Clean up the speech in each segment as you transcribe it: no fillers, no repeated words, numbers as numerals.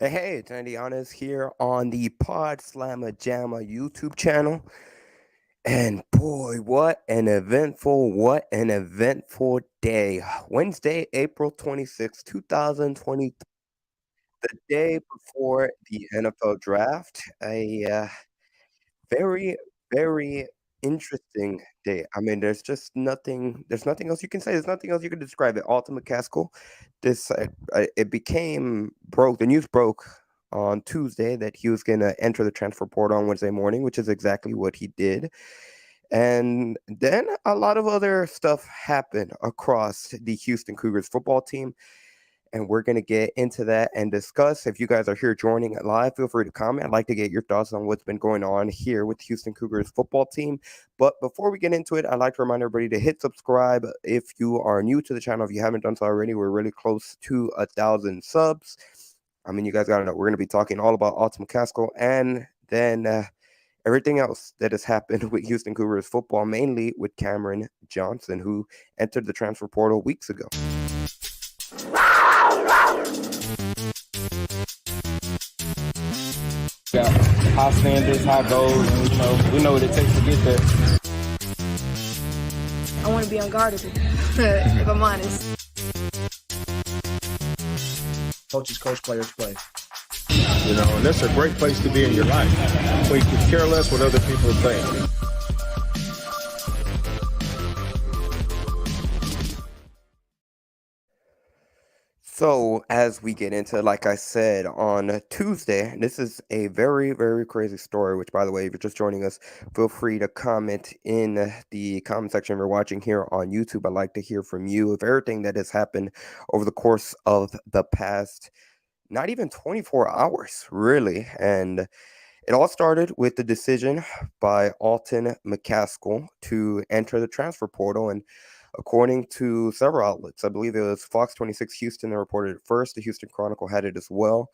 Hey, it's Andy Honest here on the Pod Slamma Jamma YouTube channel. And boy, what an eventful day. Wednesday, April 26, 2020, the day before the NFL draft. A very, very interesting day. I mean, there's nothing else you can say. There's nothing else you can describe it. Alton McCaskill, it became broke. The news broke on Tuesday that he was going to enter the transfer portal on Wednesday morning, which is exactly what he did. And then a lot of other stuff happened across the Houston Cougars football team, and we're going to get into that and discuss. If you guys are here joining it live, feel free to comment. I'd like to get your thoughts on what's been going on here with the Houston Cougars football team. But before we get into it, I'd like to remind everybody to hit subscribe if you are new to the channel. If you haven't done so already, we're really close to 1,000 subs. I mean, you guys got to know we're going to be talking all about Alton McCaskill and then everything else that has happened with Houston Cougars football, mainly with Cameron Johnson, who entered the transfer portal weeks ago. Got high standards, high goals, and we know what it takes to get there. I want to be unguardable, if I'm honest. Coaches coach, players play. And that's a great place to be in your life, where you can care less what other people think. So, as we get into, like I said, on Tuesday, this is a very, very crazy story, which, by the way, if you're just joining us, feel free to comment in the comment section if you're watching here on YouTube. I'd like to hear from you of everything that has happened over the course of the past, not even 24 hours, really. And it all started with the decision by Alton McCaskill to enter the transfer portal. And according to several outlets, I believe it was Fox 26 Houston that reported it first. The Houston Chronicle had it as well.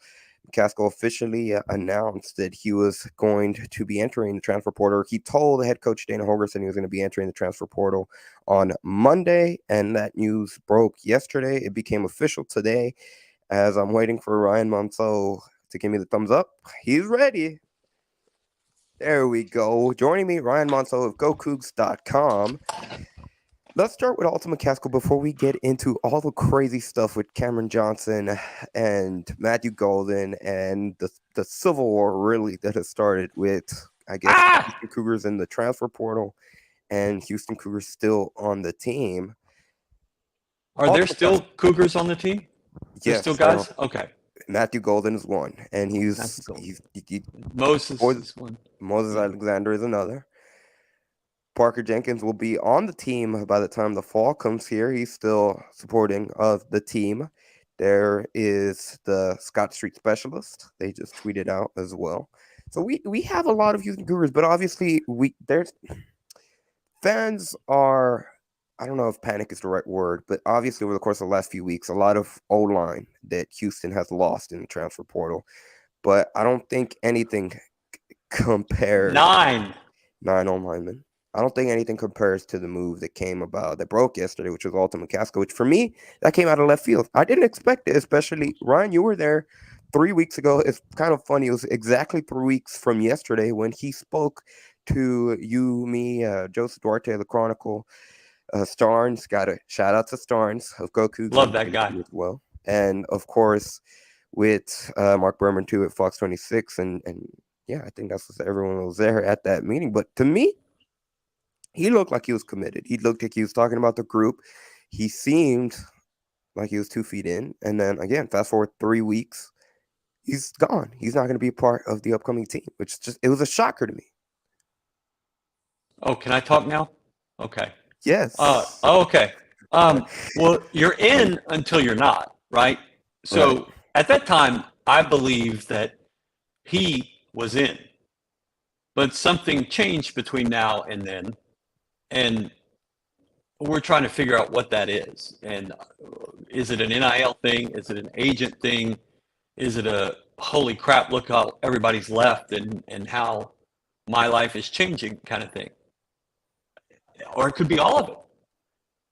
McCaskill officially announced that he was going to be entering the transfer portal. He told the head coach Dana Holgorsen he was going to be entering the transfer portal on Monday, and that news broke yesterday. It became official today. As I'm waiting for Ryan Monceau to give me the thumbs up, he's ready. There we go. Joining me, Ryan Monceau of GoCougs.com. Let's start with Alton McCaskill before we get into all the crazy stuff with Cameron Johnson and Matthew Golden and the civil war, really, that has started with, I guess, Houston Cougars in the transfer portal and Houston Cougars still on the team. Are there still Cougars on the team? Yes. Still guys? Okay. Matthew Golden is one, and Moses is one. Moses Alexander is another. Parker Jenkins will be on the team by the time the fall comes here. He's still supporting of the team. There is the Scott Street Specialist. They just tweeted out as well. So we have a lot of Houston Cougars, but obviously there's fans are, I don't know if panic is the right word, but obviously over the course of the last few weeks, a lot of O-line that Houston has lost in the transfer portal. But I don't think anything compares. 9 O-linemen. I don't think anything compares to the move that broke yesterday, which was Alton McCaskill, which for me, that came out of left field. I didn't expect it, especially, Ryan, you were there 3 weeks ago. It's kind of funny. It was exactly 3 weeks from yesterday when he spoke to you, me, Joseph Duarte of the Chronicle, Starnes. Got a shout out to Starnes of Goku. Love that guy. As well. And, of course, with Mark Berman, too, at Fox 26. And yeah, I think that's what everyone was there at that meeting. But to me, he looked like he was committed. He looked like he was talking about the group. He seemed like he was 2 feet in. And then, again, fast forward 3 weeks, he's gone. He's not going to be a part of the upcoming team, which it was a shocker to me. Oh, can I talk now? Okay. Yes. Okay. Well, you're in until you're not, right? So Right. At that time, I believed that he was in. But something changed between now and then. And we're trying to figure out what that is. And is it an NIL thing? Is it an agent thing? Is it a holy crap, look how everybody's left and how my life is changing kind of thing? Or it could be all of it.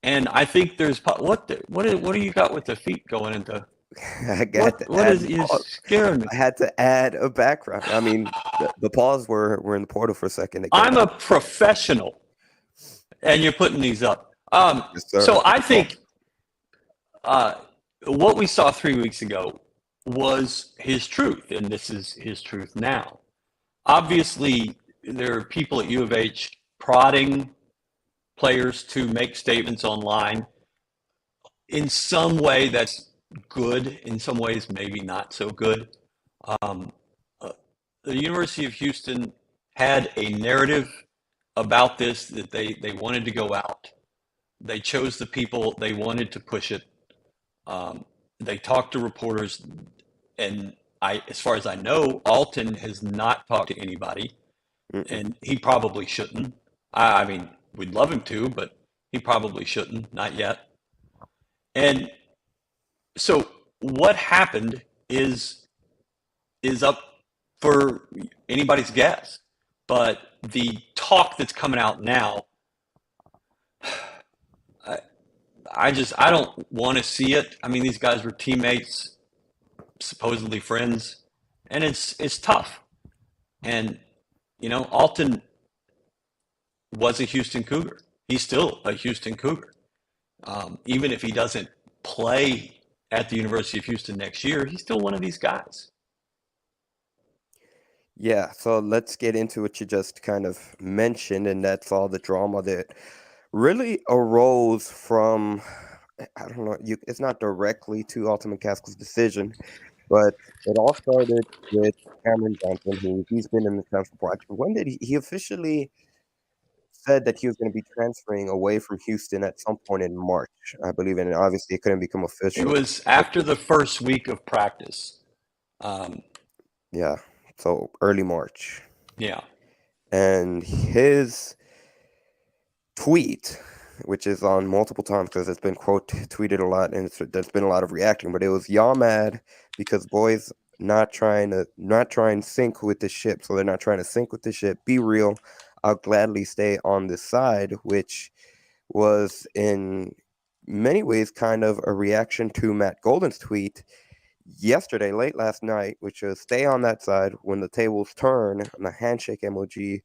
And I think there's what do you got with the feet going into? I got to What add is the you pause. scaring me? I had to add a background. I mean, the pause were in the portal for a second to get I'm a that. professional, and you're putting these up. Yes, So sir. I Oh, think uh, what we saw 3 weeks ago was his truth, and this is his truth now. Obviously, there are people at U of H prodding players to make statements online. In some way, that's good. In some ways, maybe not so good. Um, uh, the University of Houston had a narrative about this that they wanted to go out. They chose the people they wanted to push it. Um, they talked to reporters, and as far as I know, Alton has not talked to anybody, mm-mm. and he probably shouldn't. I mean, we'd love him to, but he probably shouldn't, not yet. And so, what happened is up for anybody's guess. But the talk that's coming out now, I, I don't want to see it. I mean, these guys were teammates, supposedly friends, and it's tough. And Alton was a Houston Cougar. He's still a Houston Cougar. Even if he doesn't play at the University of Houston next year, he's still one of these guys. Yeah, so let's get into what you just kind of mentioned, and that's all the drama that really arose from, I don't know, it's not directly to Alton McCaskill's decision, but it all started with Cameron Johnson, who he's been in the transfer project. When did he officially said that he was going to be transferring away from Houston at some point in March, I believe, and obviously it couldn't become It official. was after the first week of practice. Um, Yeah, so early March. yeah. And his tweet, which is on multiple times because it's been quote tweeted a lot and there's been a lot of reacting, but it was y'all mad because boys not trying to sync with the ship, so they're not trying to sync with the ship. Be real. I'll gladly stay on this side, which was in many ways kind of a reaction to Matt Golden's tweet yesterday, late last night, which is stay on that side when the tables turn, and the handshake emoji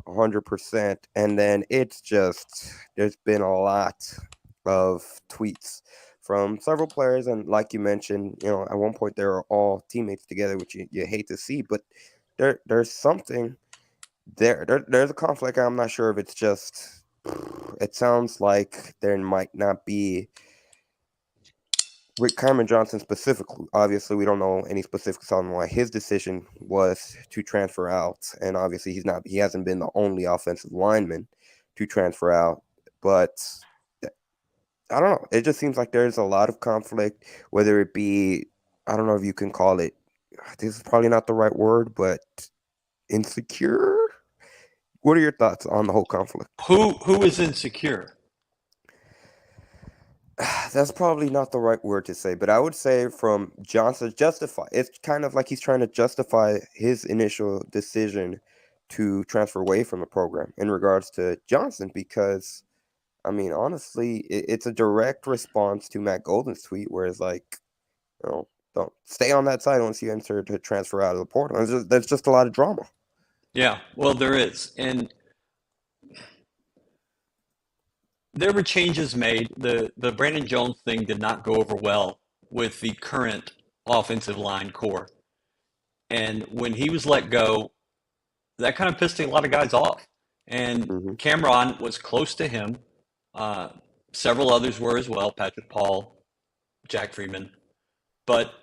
100%. And then it's just, there's been a lot of tweets from several players. And like you mentioned, at one point they were all teammates together, which you hate to see, but there's something there's a conflict. I'm not sure if it's just, it sounds like there might not be with Cameron Johnson specifically. Obviously, we don't know any specifics on why his decision was to transfer out, and obviously he hasn't been the only offensive lineman to transfer out. But I don't know. It just seems like there's a lot of conflict, whether it be, I don't know if you can call it, this is probably not the right word, but insecure. What are your thoughts on the whole conflict? Who is insecure? That's probably not the right word to say, but I would say from Johnson justify. It's kind of like he's trying to justify his initial decision to transfer away from the program in regards to Johnson, because I mean, honestly, it's a direct response to Matt Golden's tweet, where it's like, don't stay on that side once you enter to transfer out of the portal. There's just a lot of drama. Yeah, well, there is. And there were changes made. The Brandon Jones thing did not go over well with the current offensive line core. And when he was let go, that kind of pissed a lot of guys off. And Mm-hmm. Cameron was close to him. Several others were as well, Patrick Paul, Jack Freeman. But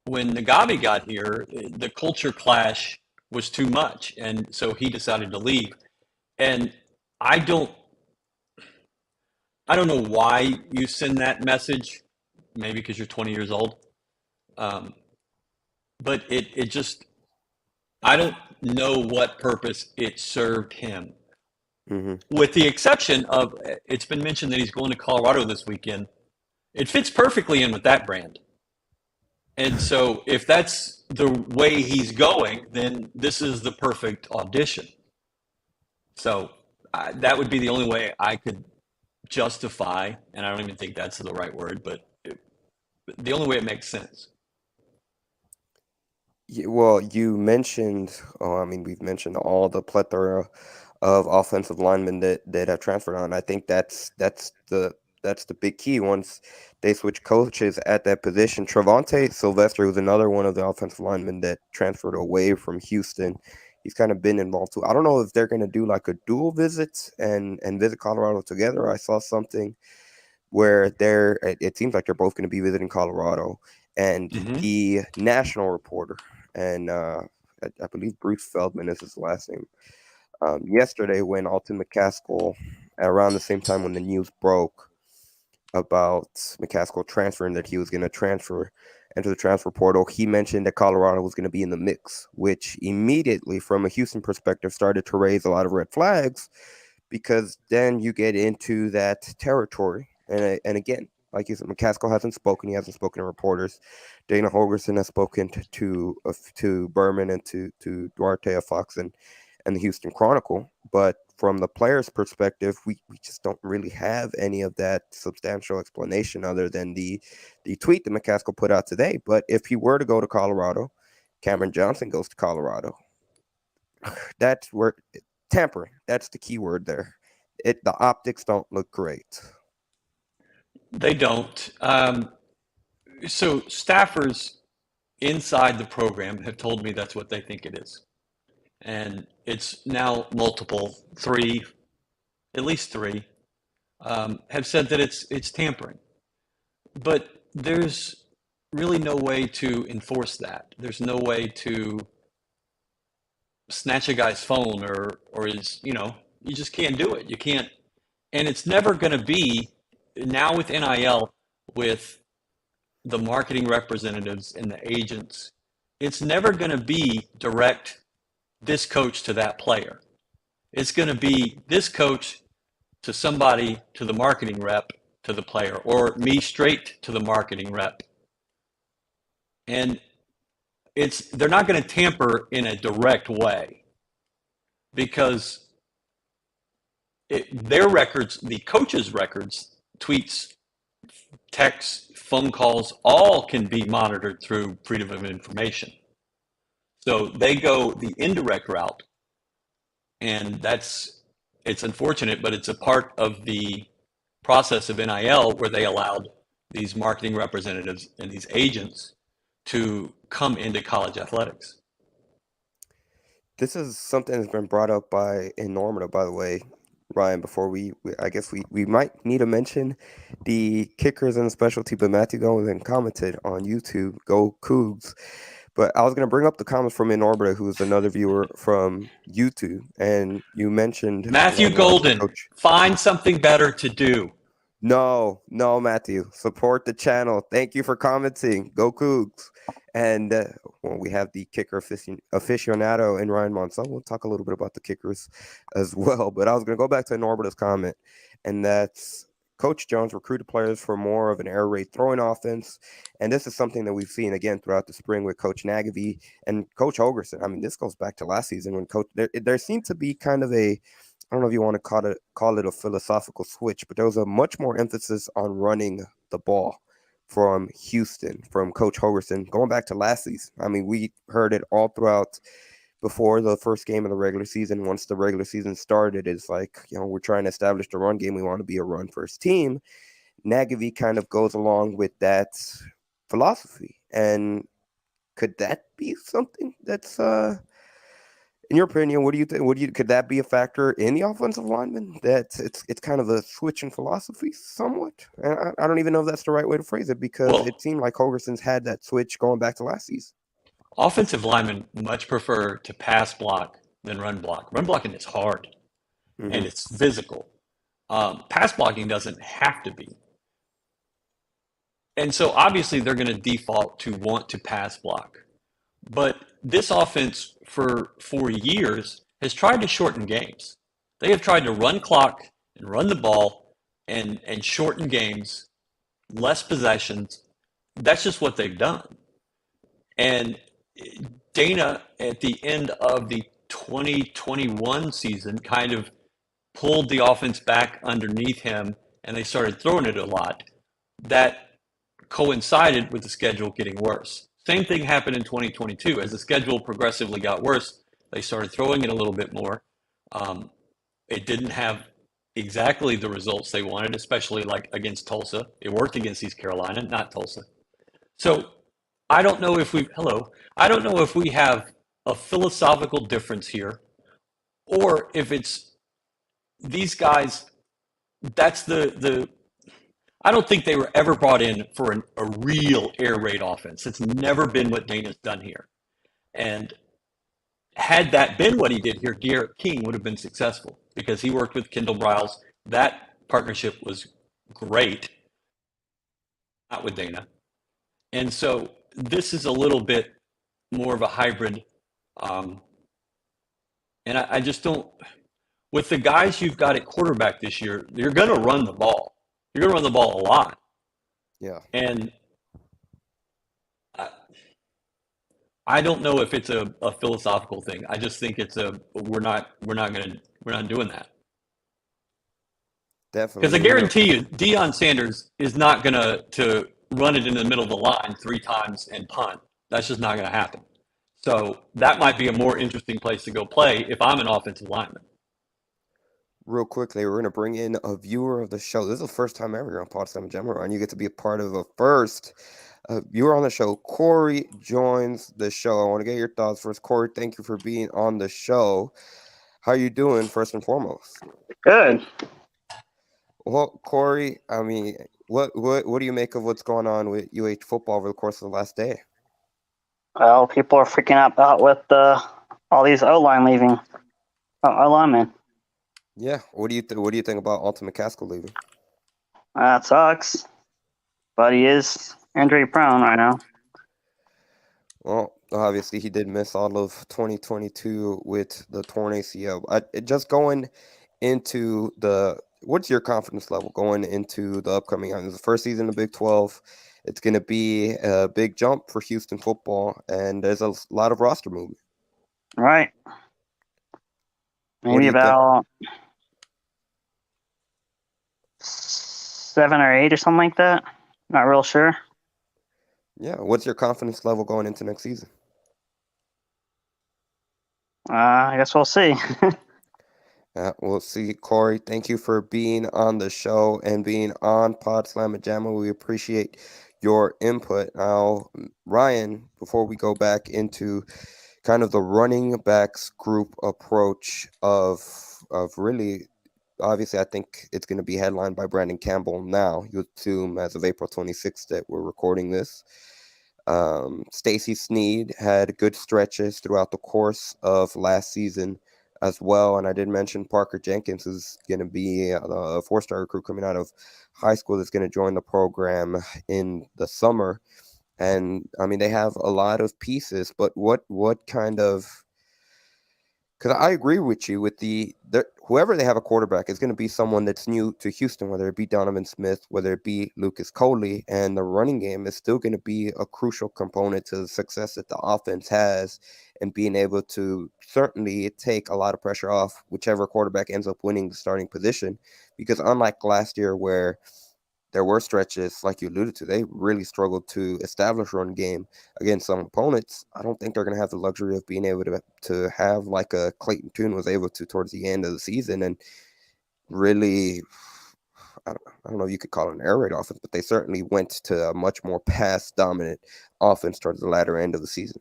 when Nagabi got here, the culture clash was too much. And so he decided to leave. And I don't know why you send that message. Maybe because you're 20 years old. But it just, I don't know what purpose it served him. Mm-hmm. With the exception of, it's been mentioned that he's going to Colorado this weekend. It fits perfectly in with that brand. And so if that's the way he's going, then this is the perfect audition. So that would be the only way I could justify, and I don't even think that's the right word, but the only way it makes sense. Well, you mentioned, I mean, we've mentioned all the plethora of offensive linemen that have transferred on. I think that's the big key. Once they switch coaches at that position, Trevonte Sylvester, who's another one of the offensive linemen that transferred away from Houston, he's kind of been involved too. I don't know if they're going to do like a dual visit and visit Colorado together. I saw something where it seems like they're both going to be visiting Colorado, and Mm-hmm. the national reporter, and I believe Bruce Feldman is his last name. Yesterday, when Alton McCaskill, around the same time when the news broke about McCaskill transferring, that he was going to transfer into the transfer portal, he mentioned that Colorado was going to be in the mix, which immediately, from a Houston perspective, started to raise a lot of red flags, because then you get into that territory. And again, like you said, McCaskill hasn't spoken. He hasn't spoken to reporters. Dana Holgerson has spoken to Berman and to Duarte of Fox and the Houston Chronicle. But from the player's perspective, we just don't really have any of that substantial explanation other than the tweet that McCaskill put out today. But if he were to go to Colorado, Cameron Johnson goes to Colorado. That's where tampering. That's the key word there. The optics don't look great. They don't. So staffers inside the program have told me that's what they think it is. And it's now multiple, at least three, have said that it's tampering. But there's really no way to enforce that. There's no way to snatch a guy's phone or you just can't do it. You can't, and it's never going to be now with NIL, with the marketing representatives and the agents. It's never going to be direct this coach to that player. It's going to be this coach to somebody, to the marketing rep, to the player, or me straight to the marketing rep. And they're not going to tamper in a direct way, because their records, the coaches' records, tweets, texts, phone calls, all can be monitored through Freedom of Information. So they go the indirect route, and it's unfortunate, but it's a part of the process of NIL where they allowed these marketing representatives and these agents to come into college athletics. This is something that's been brought up by Enormita, by the way, Ryan. Before I guess we might need to mention the kickers and the specialty, but Matthew Goins and commented on YouTube, Go Cougs. But I was going to bring up the comments from Enormita, who's another viewer from YouTube, and you mentioned Matthew Golden, find something better to do. No, Matthew, support the channel. Thank you for commenting. Go Cougs. And we have the kicker aficionado in Ryan Monson. We'll talk a little bit about the kickers as well. But I was going to go back to Norbita's comment, and that's Coach Jones recruited players for more of an air raid throwing offense. And this is something that we've seen again throughout the spring with Coach Nagavy and Coach Holgerson. I mean, this goes back to last season when there seemed to be kind of I don't know if you want to call it a philosophical switch, but there was a much more emphasis on running the ball from Houston, from Coach Holgerson, going back to last season. I mean, we heard it all throughout before the first game of the regular season. Once the regular season started, it's like, we're trying to establish the run game. We want to be a run-first team. Nagavy kind of goes along with that philosophy. And could that be something that's in your opinion, what do you think? Could that be a factor in the offensive lineman? That it's kind of a switch in philosophy, somewhat. And I don't even know if that's the right way to phrase it, because it seemed like Holgerson's had that switch going back to last season. Offensive linemen much prefer to pass block than run block. Run blocking is hard, and it's physical. Pass blocking doesn't have to be. And so obviously they're going to default to want to pass block. But this offense for 4 years has tried to shorten games. They have tried to run clock and run the ball and shorten games, less possessions. That's just what they've done. And Dana, at the end of the 2021 season, kind of pulled the offense back underneath him, and they started throwing it a lot. That coincided with the schedule getting worse. Same thing happened in 2022. As the schedule progressively got worse, they started throwing it a little bit more. It didn't have exactly the results they wanted, especially like against Tulsa. It worked against East Carolina, not Tulsa. So I don't know if I don't know if we have a philosophical difference here, or if it's these guys. That's the. I don't think they were ever brought in for a real air raid offense. It's never been what Dana's done here. And had that been what he did here, Garrett King would have been successful because he worked with Kendall Briles. That partnership was great, not with Dana. And so this is a little bit more of a hybrid. And I just don't, with the guys you've got at quarterback this year, you're going to run the ball. You're going to run the ball a lot. Yeah. And I don't know if it's a philosophical thing. I just think it's we're not doing that. Definitely. Because I guarantee you, Deion Sanders is not going to run it in the middle of the line 3 times and punt. That's just not going to happen. So that might be a more interesting place to go play if I'm an offensive lineman. Real quickly, we're going to bring in a viewer of the show. This is the first time ever on Pod Slam Gemma, and you get to be a part of a first viewer on the show. Corey joins the show. I want to get your thoughts first. Corey, thank you for being on the show. How are you doing, first and foremost? Good. Well, Corey, I mean, what do you make of what's going on with UH football over the course of the last day? Well, people are freaking out about with all these O-line leaving. O-linemen. Yeah. What do you think about Alton McCaskill leaving? That sucks. But he is injury prone right now. Well, obviously he did miss all of 2022 with the torn ACL. Just going into what's your confidence level going into the upcoming? It's the first season of Big 12. It's going to be a big jump for Houston football, and there's a lot of roster movement. Right. Maybe about 7 or 8 or something like that. Not real sure. Yeah. What's your confidence level going into next season? I guess we'll see. We'll see. Corey, thank you for being on the show and being on Pod Slam Jamma. We appreciate your input. Now, Ryan, before we go back into kind of the running backs group approach of really, obviously, I think it's going to be headlined by Brandon Campbell now. You assume as of April 26th that we're recording this. Stacy Sneed had good stretches throughout the course of last season as well. And I did mention Parker Jenkins is going to be a 4-star recruit coming out of high school that's going to join the program in the summer. And I mean, they have a lot of pieces, but what kind of, because I agree with you with whoever they have a quarterback is going to be someone that's new to Houston, whether it be Donovan Smith, whether it be Lucas Coley, and the running game is still going to be a crucial component to the success that the offense has, and being able to certainly take a lot of pressure off whichever quarterback ends up winning the starting position. Because unlike last year where there were stretches, like you alluded to, they really struggled to establish run game against some opponents. I don't think they're going to have the luxury of being able to have like a Clayton Tune was able to towards the end of the season and really, I don't know if you could call it an air raid offense, but they certainly went to a much more pass-dominant offense towards the latter end of the season.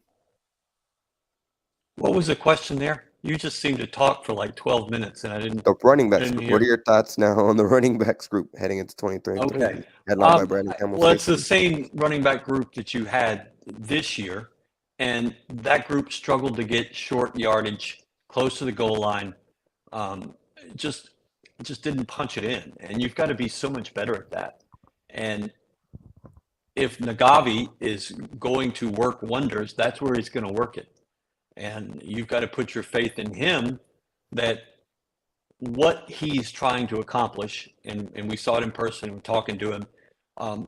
What was the question there? You just seemed to talk for like 12 minutes, and I didn't. The running backs group. What are your thoughts now on the running backs group heading into 2023? Okay. Headlined by Brandon Campbell. Well, it's the same running back group that you had this year, and that group struggled to get short yardage close to the goal line. Just didn't punch it in, and you've got to be so much better at that. And if Nagavi is going to work wonders, that's where he's going to work it. And you've got to put your faith in him that what he's trying to accomplish, and we saw it in person, we're talking to him,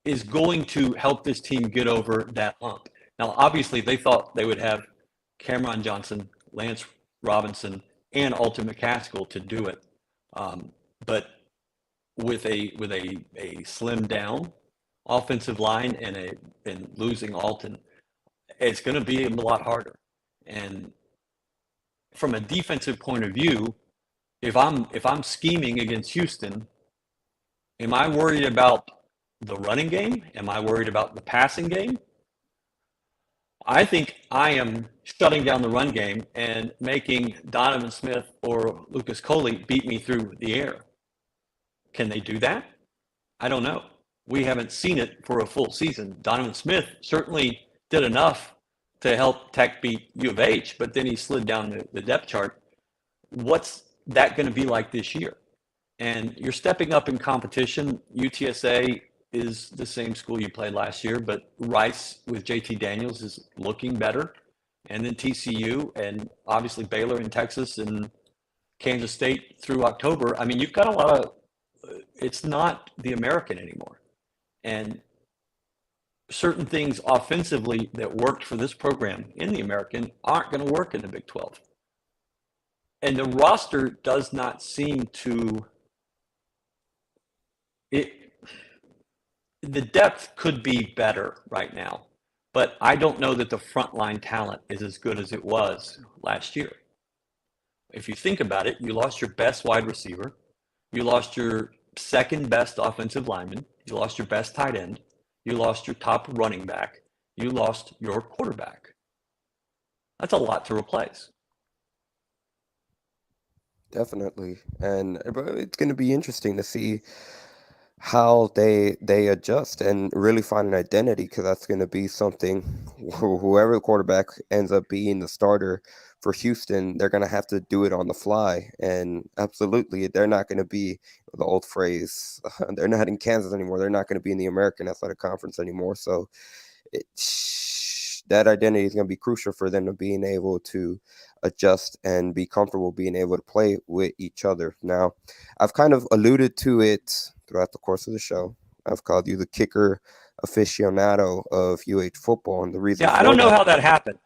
is going to help this team get over that hump. Now, obviously, they thought they would have Cameron Johnson, Lance Robinson, and Alton McCaskill to do it. But with a slimmed down offensive line and losing Alton, it's going to be a lot harder. And from a defensive point of view, if I'm scheming against Houston, am I worried about the running game? Am I worried about the passing game? I think I am shutting down the run game and making Donovan Smith or Lucas Coley beat me through the air. Can they do that? I don't know. We haven't seen it for a full season. Donovan Smith certainly did enough to help Tech beat U of H, but then he slid down the depth chart. What's that going to be like this year? And you're stepping up in competition. UTSA is the same school you played last year, but Rice with JT Daniels is looking better. And then TCU and obviously Baylor in Texas and Kansas State through October. I mean, you've got a lot of, it's not the American anymore. And certain things offensively that worked for this program in the American aren't going to work in the Big 12. And the roster does not seem to, the depth could be better right now, but I don't know that the frontline talent is as good as it was last year. If you think about it, you lost your best wide receiver, you lost your second best offensive lineman, you lost your best tight end, you lost your top running back, you lost your quarterback. That's a lot to replace. Definitely. And it's going to be interesting to see how they adjust and really find an identity, because that's going to be something whoever the quarterback ends up being the starter for Houston, they're going to have to do it on the fly. And absolutely, they're not going to be, the old phrase, they're not in Kansas anymore. They're not going to be in the American Athletic Conference anymore. So that identity is going to be crucial for them to being able to adjust and be comfortable being able to play with each other. Now, I've kind of alluded to it throughout the course of the show. I've called you the kicker aficionado of UH football, and the reason I don't know how that happened.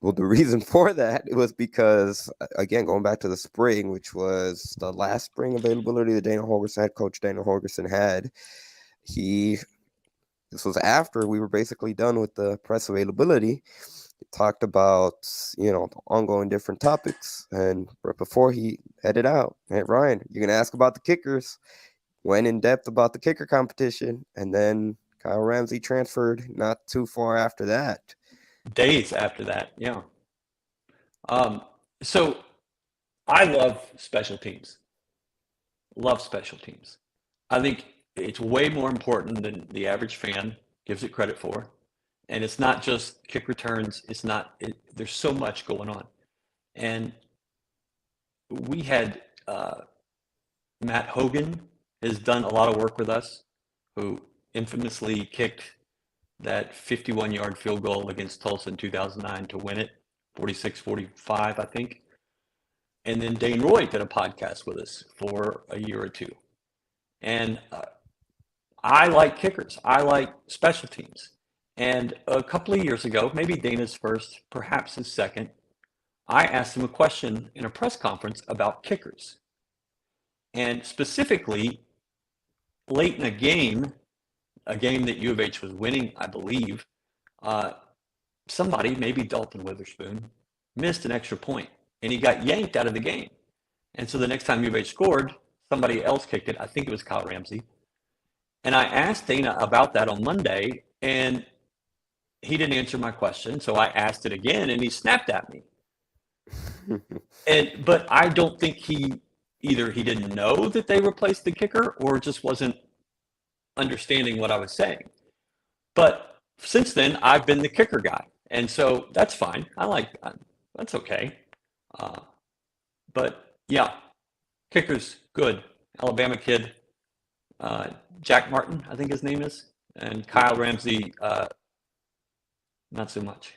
Well, the reason for that was because, again, going back to the spring, which was the last spring availability that Dana Holgorsen, head coach Dana Holgorsen had, this was after we were basically done with the press availability. He talked about, the ongoing different topics, and right before he headed out, hey, Ryan, you're going to ask about the kickers. Went in depth about the kicker competition, and then Kyle Ramsey transferred not too far after that. Days after that, yeah. So I love special teams. Love special teams. I think it's way more important than the average fan gives it credit for. And it's not just kick returns. There's so much going on. And we had Matt Hogan has done a lot of work with us, who infamously kicked that 51-yard field goal against Tulsa in 2009 to win it, 46-45, I think. And then Dane Roy did a podcast with us for a year or two. And I like kickers. I like special teams. And a couple of years ago, maybe Dana's first, perhaps his second, I asked him a question in a press conference about kickers. And specifically, late in a game that U of H was winning, I believe, somebody, maybe Dalton Witherspoon, missed an extra point, and he got yanked out of the game. And so the next time U of H scored, somebody else kicked it. I think it was Kyle Ramsey. And I asked Dana about that on Monday, and he didn't answer my question. So I asked it again, and he snapped at me. But I don't think he didn't know that they replaced the kicker, or just wasn't understanding what I was saying. But since then, I've been the kicker guy. And so that's fine. I like that. That's okay. But yeah, kicker's good. Alabama kid, Jack Martin, I think his name is. And Kyle Ramsey, not so much.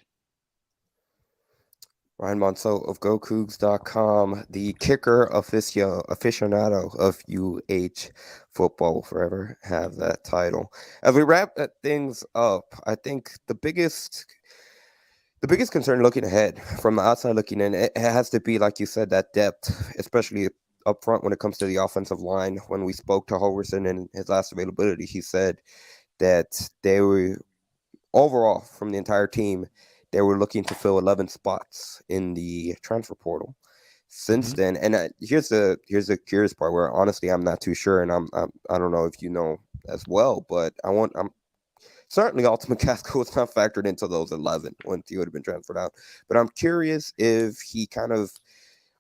Ryan Monceau of GoCougs.com, the kicker aficionado of UH football, will forever have that title. As we wrap things up, I think the biggest concern looking ahead, from the outside looking in, it has to be, like you said, that depth, especially up front when it comes to the offensive line. When we spoke to Hoverson in his last availability, he said that they were overall from the entire team, they were looking to fill 11 spots in the transfer portal. Since then, and here's the curious part where honestly I'm not too sure, and I don't know if you know as well, but I'm certainly Alton McCaskill was not factored into those 11 when he would have been transferred out. But I'm curious if he kind of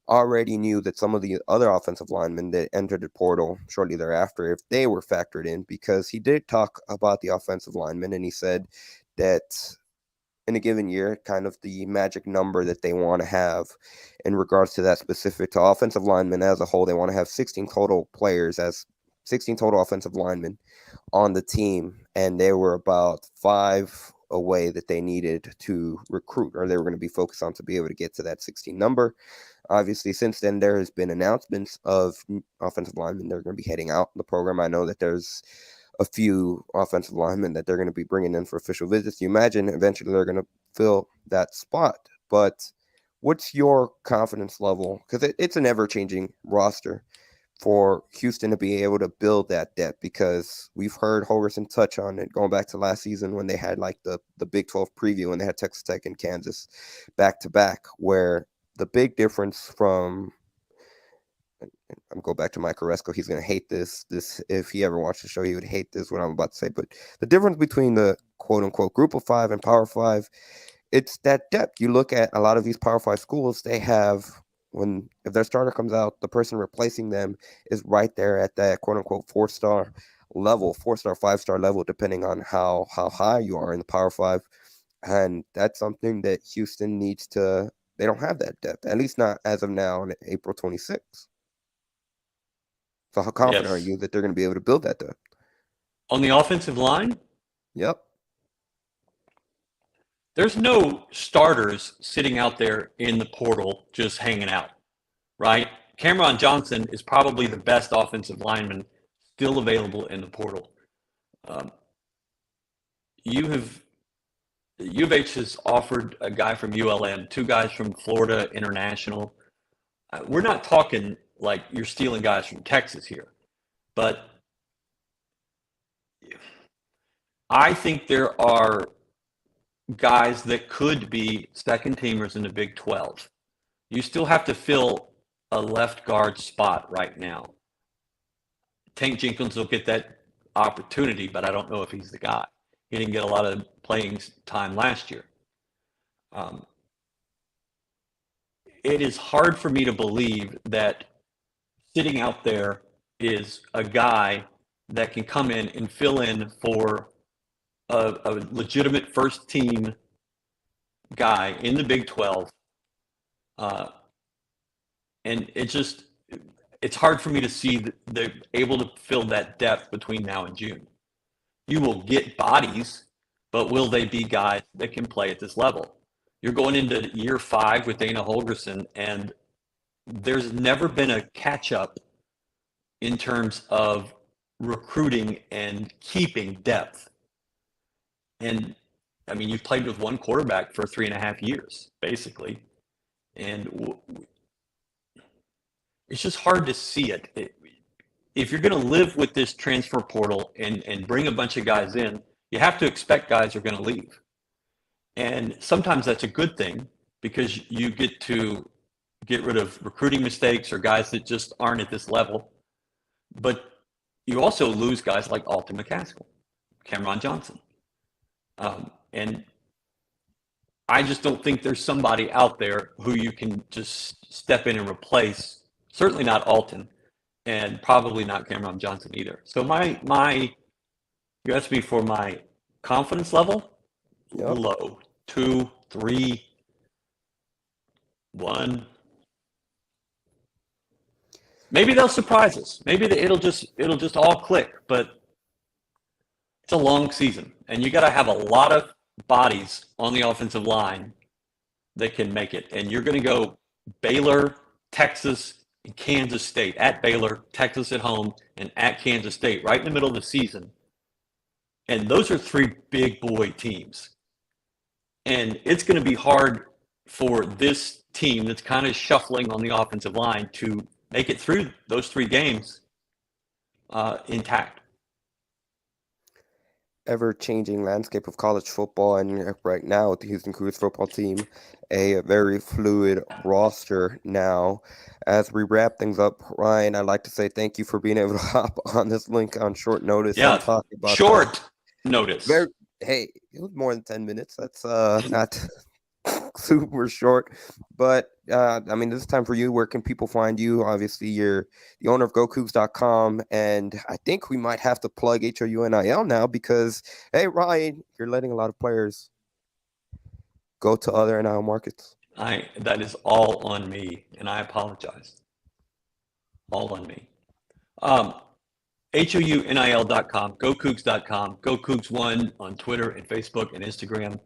already knew that some of the other offensive linemen that entered the portal shortly thereafter, if they were factored in, because he did talk about the offensive linemen, and he said that in a given year, kind of the magic number that they want to have in regards to that specific to offensive linemen as a whole. They want to have 16 total players as 16 total offensive linemen on the team, and they were about 5 away that they needed to recruit, or they were going to be focused on to be able to get to that 16 number. Obviously, since then, there has been announcements of offensive linemen that are going to be heading out the program. I know that there's a few offensive linemen that they're going to be bringing in for official visits. You imagine eventually they're going to fill that spot. But what's your confidence level? Because it's an ever-changing roster for Houston to be able to build that depth, because we've heard Hoverson touch on it going back to last season when they had like the Big 12 preview and they had Texas Tech and Kansas back to back, where the big difference from I'm go back to Mike Oresco. He's going to hate this. If he ever watched the show, he would hate this, what I'm about to say. But the difference between the quote-unquote Group of Five and Power Five, it's that depth. You look at a lot of these Power Five schools, they have, if their starter comes out, the person replacing them is right there at that quote-unquote 4-star level, 4-star, 5-star level, depending on how high you are in the Power Five. And that's something that Houston needs to – they don't have that depth, at least not as of now on April 26th. So how confident are you that they're going to be able to build that depth? On the offensive line? Yep. There's no starters sitting out there in the portal just hanging out, right? Cameron Johnson is probably the best offensive lineman still available in the portal. U of H has offered a guy from ULM, 2 guys from Florida International. We're not talking like you're stealing guys from Texas here, but I think there are guys that could be second teamers in the Big 12. You still have to fill a left guard spot right now. Tank Jenkins will get that opportunity, but I don't know if he's the guy. He didn't get a lot of playing time last year. It is hard for me to believe that sitting out there is a guy that can come in and fill in for a legitimate first team guy in the Big 12. And it's hard for me to see that they're able to fill that depth between now and June. You will get bodies, but will they be guys that can play at this level? You're going into year 5 with Dana Holgorsen, and there's never been a catch-up in terms of recruiting and keeping depth. And, I mean, you played with one quarterback for 3.5 years, basically. And it's just hard to see it. If you're going to live with this transfer portal and bring a bunch of guys in, you have to expect guys are going to leave. And sometimes that's a good thing because you get to get rid of recruiting mistakes or guys that just aren't at this level. But you also lose guys like Alton McCaskill, Cameron Johnson. And I just don't think there's somebody out there who you can just step in and replace. Certainly not Alton, and probably not Cameron Johnson either. So you asked me for my confidence level. Yep. Low. 2, 3, 1. Maybe they'll surprise us. Maybe it'll just all click. But it's a long season, and you got to have a lot of bodies on the offensive line that can make it. And you're going to go Baylor, Texas, and Kansas State. At Baylor, Texas at home, and at Kansas State, right in the middle of the season. And those are 3 big boy teams. And it's going to be hard for this team that's kind of shuffling on the offensive line to make it through those 3 games intact. Ever-changing landscape of college football, and right now with the Houston Cougars football team, a very fluid roster now. As we wrap things up, Ryan, I'd like to say thank you for being able to hop on this link on short notice and talk about short notice. Hey, it was more than 10 minutes. That's not super short, but I mean, this is time for you. Where can people find you? Obviously, you're the owner of GoCougs.com, and I think we might have to plug HOUNIL now because, hey, Ryan, you're letting a lot of players go to other NIL markets. That is all on me, and I apologize. All on me. HOUNIL.com, GoCougs.com, GoCougs1 on Twitter and Facebook and Instagram.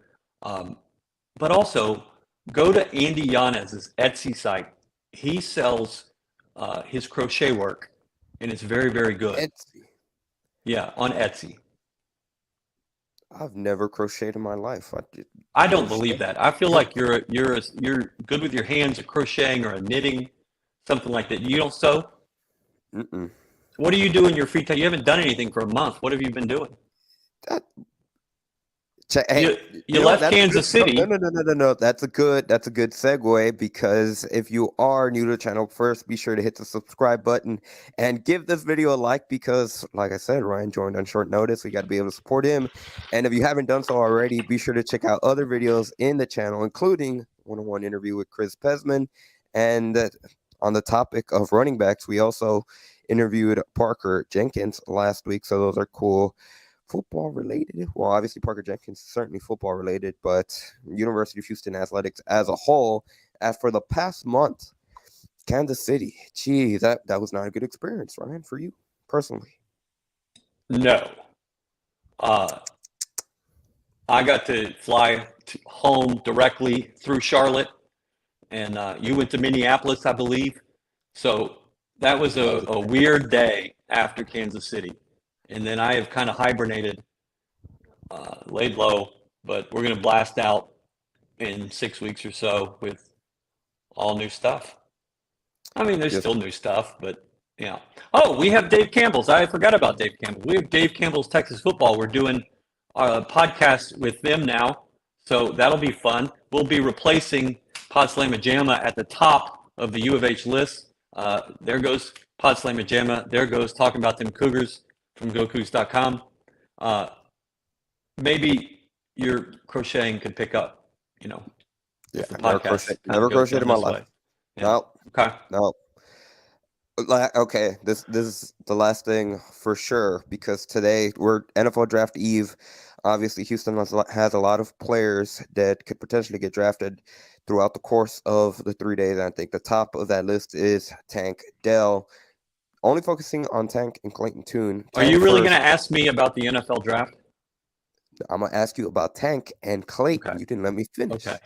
But also, go to Andy Yanez's Etsy site. He sells his crochet work, and it's very, very good. Etsy. Yeah, on Etsy. I've never crocheted in my life. I don't believe that. I feel like you're good with your hands at crocheting or a knitting, something like that. You don't sew? Mm-mm. What do you do in your free time? You haven't done anything for a month. What have you been doing? Hey, you left Kansas City. No. That's a good segue, because if you are new to the channel, first be sure to hit the subscribe button and give this video a like, because like I said, Ryan joined on short notice. We got to be able to support him. And if you haven't done so already, be sure to check out other videos in the channel, including one-on-one interview with Chris Pesman. And on the topic of running backs, we also interviewed Parker Jenkins last week. So those are cool. Football related. Well, obviously Parker Jenkins is certainly football related, but University of Houston athletics as a whole. As for the past month, Kansas City, gee, that was not a good experience, Ryan, for you personally. No. I got to fly home directly through Charlotte, and you went to Minneapolis, I believe. So that was a weird day after Kansas City. And then I have kind of hibernated, laid low, but we're going to blast out in 6 weeks or so with all new stuff. I mean, there's still new stuff, but yeah. Oh, we have Dave Campbell's. I forgot about Dave Campbell. We have Dave Campbell's Texas Football. We're doing a podcast with them now, so that'll be fun. We'll be replacing Pod Slamma Jamma at the top of the U of H list. There goes Pod Slamma Jamma. There goes talking about them Cougars from GoCougs.com. Maybe your crocheting could pick up, Yeah, never crocheted in my life. Yeah. No. Okay. No. Okay, this is the last thing for sure, because today we're NFL Draft Eve. Obviously, Houston has a lot of players that could potentially get drafted throughout the course of the 3 days. I think the top of that list is Tank Dell. Only focusing on Tank and Clayton Tune. Are you really going to ask me about the NFL draft? I'm going to ask you about Tank and Clayton. Okay. You didn't let me finish. Okay.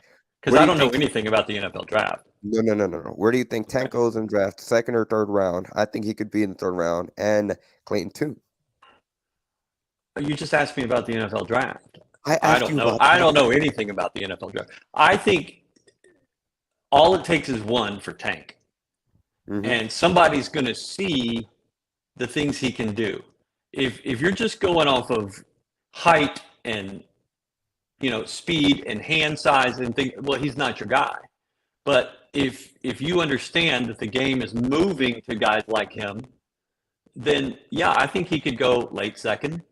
Because I don't know anything about the NFL draft. No. Where do you think Tank goes in draft? Second or third round? I think he could be in the third round. And Clayton Tune. You just asked me about the NFL draft. I don't know. I don't know anything about the NFL draft. I think all it takes is one for Tank. Mm-hmm. And somebody's going to see the things he can do. If you're just going off of height and speed and hand size and things, well, he's not your guy. But if you understand that the game is moving to guys like him, then yeah, I think he could go late second,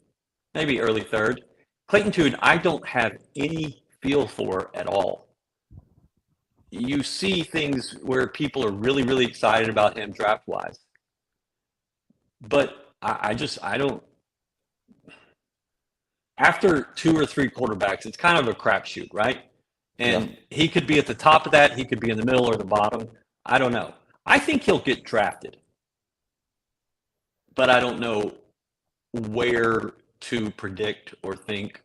maybe early third. Clayton Tune, I don't have any feel for at all. You see things where people are really, really excited about him draft-wise. But I don't. After 2 or 3 quarterbacks, it's kind of a crapshoot, right? And he could be at the top of that. He could be in the middle or the bottom. I don't know. I think he'll get drafted. But I don't know where to predict or think.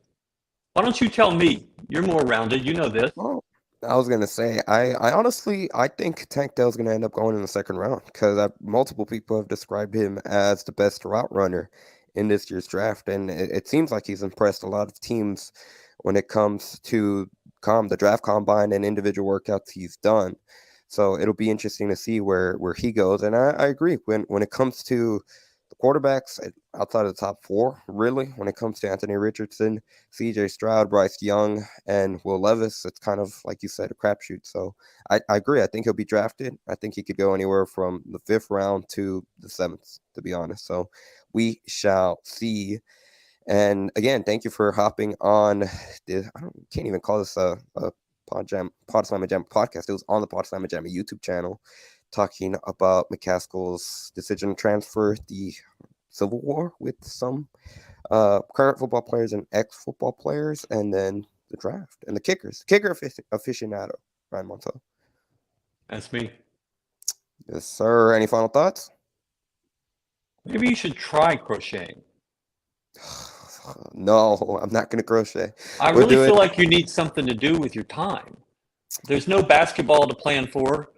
Why don't you tell me? You're more rounded. You know this. Oh. I was going to say, I honestly think Tank Dell's going to end up going in the second round, because multiple people have described him as the best route runner in this year's draft. And it seems like he's impressed a lot of teams when it comes to the draft combine and individual workouts he's done. So it'll be interesting to see where he goes. And I agree when it comes to the quarterbacks outside of the top four, really, when it comes to Anthony Richardson, C.J. Stroud, Bryce Young, and Will Levis, it's kind of like you said, a crapshoot. So I agree. I think he'll be drafted. I think he could go anywhere from the 5th round to the 7th, to be honest. So we shall see. And again, thank you for hopping on. Can't even call this a Pod Slamma Jam podcast. It was on the Pod Slamma Jam YouTube channel, talking about McCaskill's decision to transfer the Civil War with some current football players and ex-football players, and then the draft and the kickers. Kicker aficionado, Ryan Montel. That's me. Yes, sir. Any final thoughts? Maybe you should try crocheting. No, I'm not going to crochet. I really feel like you need something to do with your time. There's no basketball to plan for.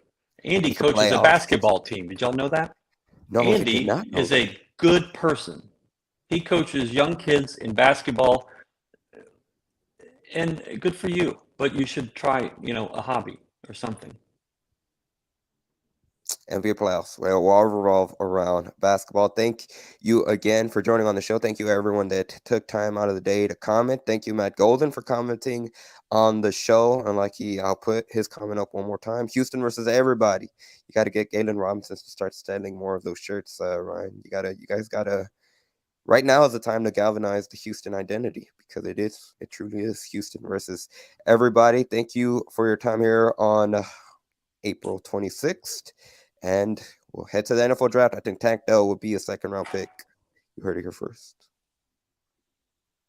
Andy coaches a basketball team. Did y'all know that? No, Andy is a good person. He coaches young kids in basketball, and good for you. But you should try, a hobby or something. NBA playoffs. Well, we'll all revolve around basketball. Thank you again for joining on the show. Thank you, everyone that took time out of the day to comment. Thank you, Matt Golden, for commenting on the show. And I'll put his comment up one more time. Houston versus everybody. You got to get Galen Robinson to start selling more of those shirts, Ryan. You guys gotta. Right now is the time to galvanize the Houston identity, because it truly is Houston versus everybody. Thank you for your time here on April 26th. And we'll head to the NFL draft. I think Tank Dell would be a 2nd round pick. You heard it here first.